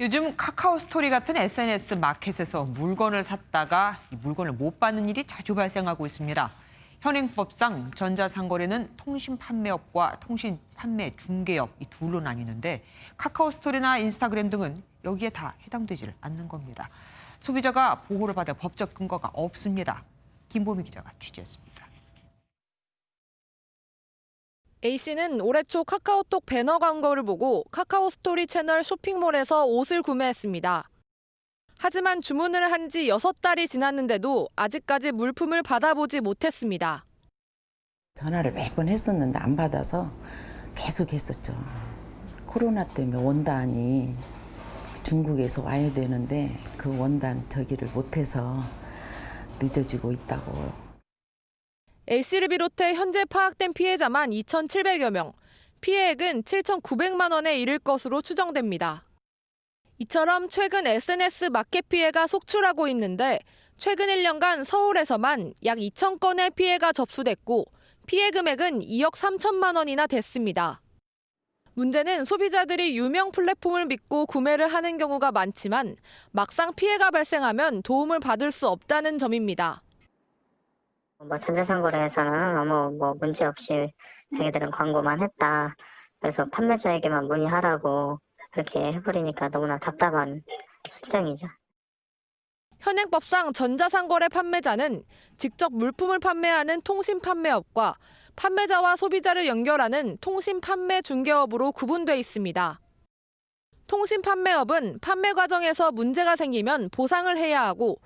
요즘 카카오 스토리 같은 SNS 마켓에서 물건을 샀다가 이 물건을 못 받는 일이 자주 발생하고 있습니다. 현행법상 전자상거래는 통신 판매업과 통신 판매 중개업 이 둘로 나뉘는데 카카오 스토리나 인스타그램 등은 여기에 다 해당되지를 않는 겁니다. 소비자가 보호를 받을 법적 근거가 없습니다. 김보미 기자가 취재했습니다. A씨는 올해 초 카카오톡 배너 광고를 보고 카카오 스토리 채널 쇼핑몰에서 옷을 구매했습니다. 하지만 주문을 한 지 6달이 지났는데도 아직까지 물품을 받아보지 못했습니다. 전화를 몇 번 했었는데 안 받아서 계속 했었죠. 코로나 때문에 원단이 중국에서 와야 되는데 그 원단 저기를 못해서 늦어지고 있다고. A씨를 비롯해 현재 파악된 피해자만 2,700여 명, 피해액은 7,900만 원에 이를 것으로 추정됩니다. 이처럼 최근 SNS 마켓 피해가 속출하고 있는데 최근 1년간 서울에서만 약 2,000건의 피해가 접수됐고 피해 금액은 2억 3천만 원이나 됐습니다. 문제는 소비자들이 유명 플랫폼을 믿고 구매를 하는 경우가 많지만 막상 피해가 발생하면 도움을 받을 수 없다는 점입니다. 전자상거래에서는 너무 문제 없이 자기들은 광고만 했다. 그래서 판매자에게만 문의하라고 그렇게 해버리니까 너무나 답답한 실정이죠. 현행법상 전자상거래 판매자는 직접 물품을 판매하는 통신판매업과 판매자와 소비자를 연결하는 통신판매 중개업으로 구분돼 있습니다. 통신판매업은 판매 과정에서 문제가 생기면 보상을 해야 하고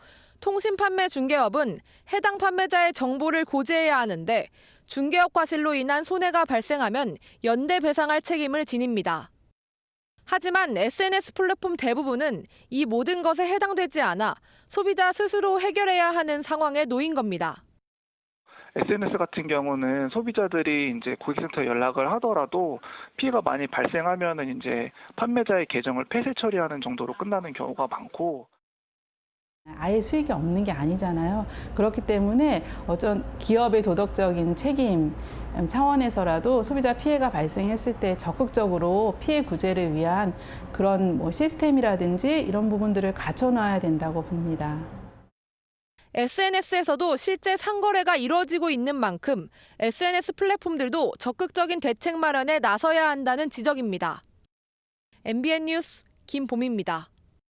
통신판매 중개업은 해당 판매자의 정보를 고지해야 하는데 중개업 과실로 인한 손해가 발생하면 연대 배상할 책임을 지닙니다. 하지만 SNS 플랫폼 대부분은 이 모든 것에 해당되지 않아 소비자 스스로 해결해야 하는 상황에 놓인 겁니다. SNS 같은 경우는 소비자들이 이제 고객센터에 연락을 하더라도 피해가 많이 발생하면은 이제 판매자의 계정을 폐쇄 처리하는 정도로 끝나는 경우가 많고. 아예 수익이 없는 게 아니잖아요. 그렇기 때문에 어떤 기업의 도덕적인 책임 차원에서라도 소비자 피해가 발생했을 때 적극적으로 피해 구제를 위한 그런 시스템이라든지 이런 부분들을 갖춰놔야 된다고 봅니다. SNS에서도 실제 상거래가 이루어지고 있는 만큼 SNS 플랫폼들도 적극적인 대책 마련에 나서야 한다는 지적입니다. MBN 뉴스 김봄입니다.